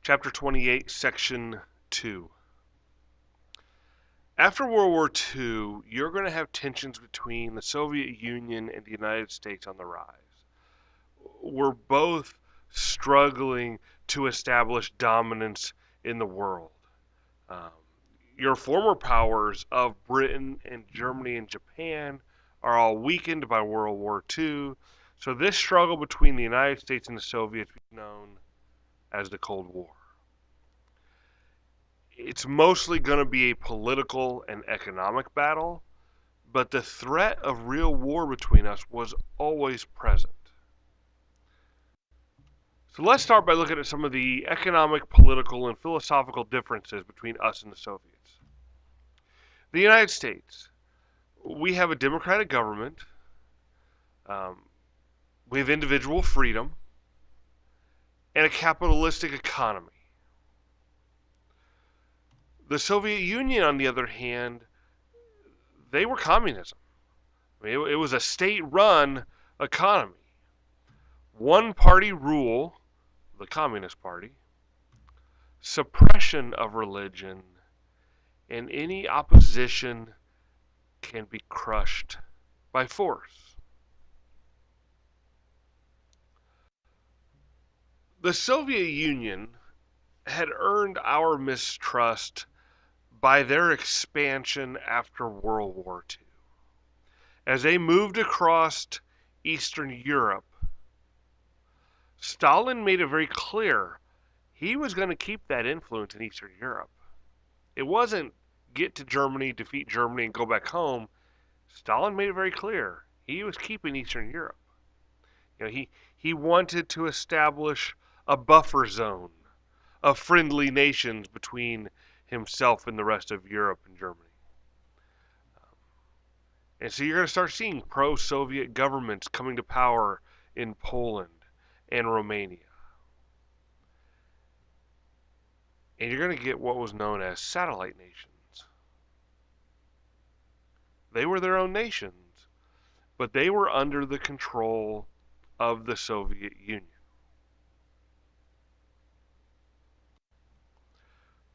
Chapter 28, Section 2. After World War II, you're going to have tensions between the Soviet Union and the United States on the rise. We're both struggling to establish dominance in the world. Your former powers of Britain and Germany and Japan are all weakened by World War II, so this struggle between the United States and the Soviets is known as the Cold War. It's mostly going to be a political and economic battle, but the threat of real war between us was always present. So let's start by looking at some of the economic, political, and philosophical differences between us and the Soviets. The United States, we have a democratic government, we have individual freedom, and a capitalistic economy. The Soviet Union, on the other hand, they were communism. I mean, it was a state-run economy. One-party rule, the Communist Party, suppression of religion, and any opposition can be crushed by force. The Soviet Union had earned our mistrust by their expansion after World War II. As they moved across Eastern Europe, Stalin made it very clear he was going to keep that influence in Eastern Europe. It wasn't get to Germany, defeat Germany, and go back home. Stalin made it very clear he was keeping Eastern Europe. He wanted to establish a buffer zone of friendly nations between himself and the rest of Europe and Germany. And so you're going to start seeing pro-Soviet governments coming to power in Poland and Romania. And you're going to get what was known as satellite nations. They were their own nations, but they were under the control of the Soviet Union.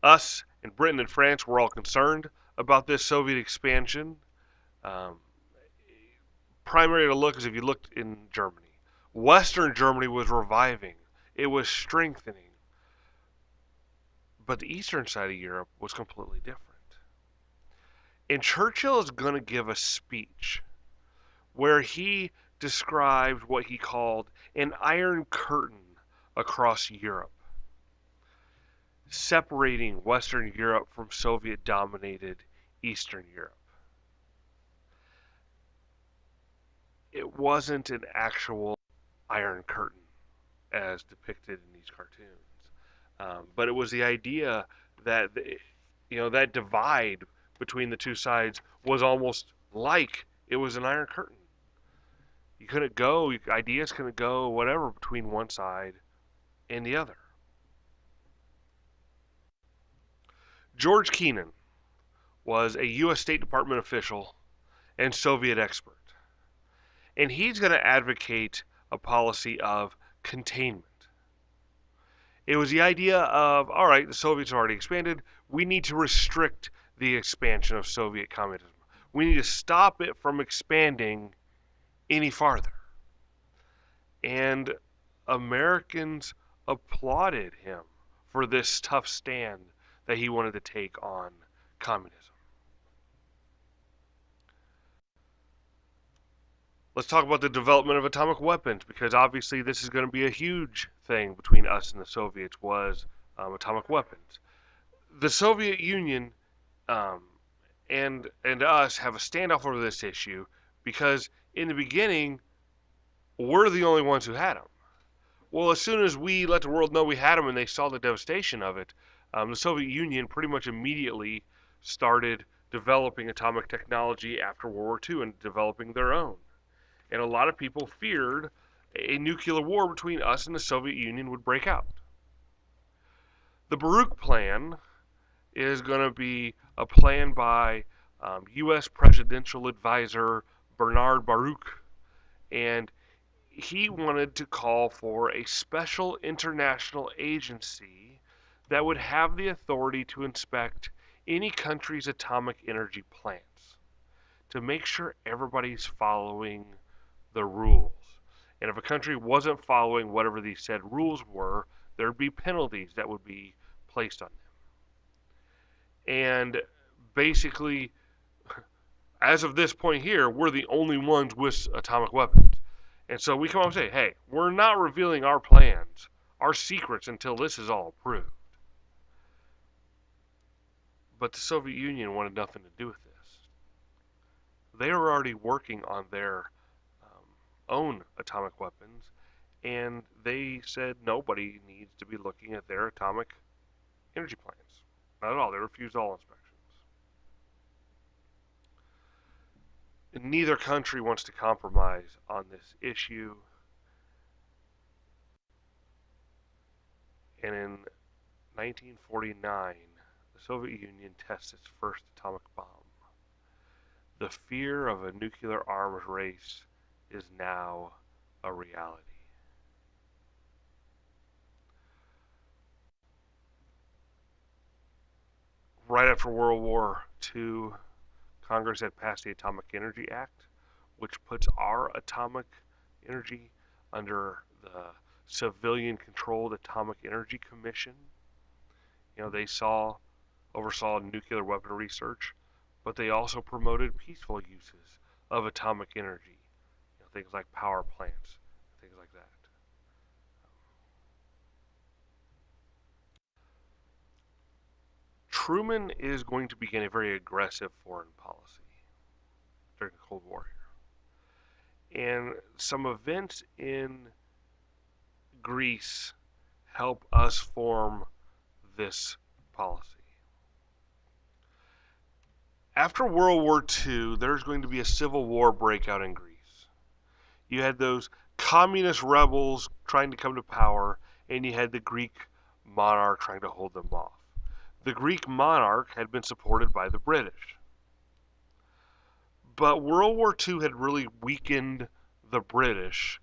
Us and Britain and France were all concerned about this Soviet expansion. Primary to look is if you looked in Germany. Western Germany was reviving. It was strengthening. But the eastern side of Europe was completely different. And Churchill is going to give a speech where he described what he called an iron curtain across Europe, separating Western Europe from Soviet-dominated Eastern Europe. It wasn't an actual iron curtain as depicted in these cartoons, but it was the idea that that divide between the two sides was almost like it was an iron curtain. You couldn't go, ideas couldn't go, whatever, between one side and the other. George Kennan was a U.S. State Department official and Soviet expert. And he's going to advocate a policy of containment. It was the idea of, all right, the Soviets have already expanded. We need to restrict the expansion of Soviet communism. We need to stop it from expanding any farther. And Americans applauded him for this tough stand that he wanted to take on communism. Let's talk about the development of atomic weapons, because obviously this is going to be a huge thing between us and the Soviets, was atomic weapons. The Soviet Union and us have a standoff over this issue because in the beginning, we're the only ones who had them. Well, as soon as we let the world know we had them and they saw the devastation of it, the Soviet Union pretty much immediately started developing atomic technology after World War II and developing their own. And a lot of people feared a nuclear war between us and the Soviet Union would break out. The Baruch Plan is going to be a plan by U.S. Presidential Advisor Bernard Baruch, and he wanted to call for a special international agency that would have the authority to inspect any country's atomic energy plants to make sure everybody's following the rules. And if a country wasn't following whatever these said rules were, there'd be penalties that would be placed on them. And basically, as of this point here, we're the only ones with atomic weapons. And so we come out and say, hey, we're not revealing our plans, our secrets, until this is all approved. But the Soviet Union wanted nothing to do with this. They were already working on their own atomic weapons, and they said nobody needs to be looking at their atomic energy plants. Not at all. They refused all inspections. And neither country wants to compromise on this issue. And in 1949, the Soviet Union tests its first atomic bomb. The fear of a nuclear arms race is now a reality. Right after World War II, Congress had passed the Atomic Energy Act, which puts our atomic energy under the Civilian-Controlled Atomic Energy Commission. You know, they oversaw nuclear weapon research, but they also promoted peaceful uses of atomic energy. You know, things like power plants, things like that. Truman is going to begin a very aggressive foreign policy during the Cold War here. And some events in Greece help us form this policy. After World War II, there's going to be a civil war breakout in Greece. You had those communist rebels trying to come to power, and you had the Greek monarch trying to hold them off. The Greek monarch had been supported by the British. But World War II had really weakened the British.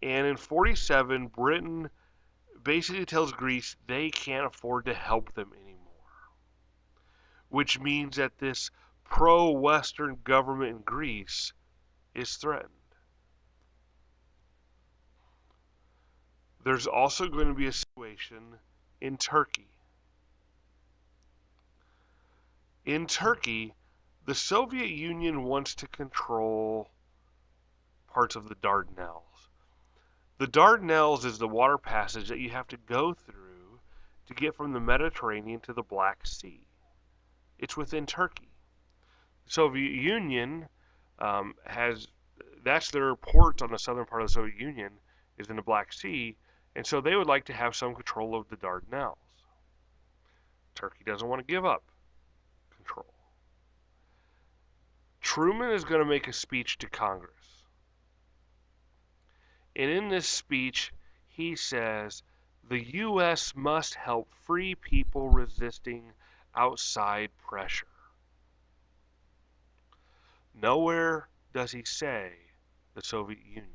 And in 1947, Britain basically tells Greece they can't afford to help them anymore. Which means that this pro-Western government in Greece is threatened. There's also going to be a situation in Turkey. In Turkey, the Soviet Union wants to control parts of the Dardanelles. The Dardanelles is the water passage that you have to go through to get from the Mediterranean to the Black Sea. It's within Turkey. The Soviet Union that's their port on the southern part of the Soviet Union is in the Black Sea, and so they would like to have some control of the Dardanelles. Turkey doesn't want to give up control. Truman is going to make a speech to Congress. And in this speech, he says, the U.S. must help free people resisting outside pressure. Nowhere does he say the Soviet Union.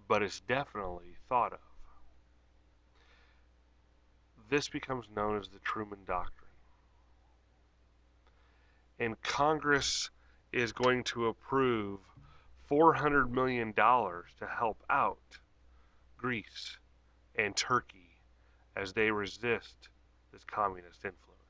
But it's definitely thought of. This becomes known as the Truman Doctrine. And Congress is going to approve $400 million to help out Greece and Turkey as they resist this communist influence.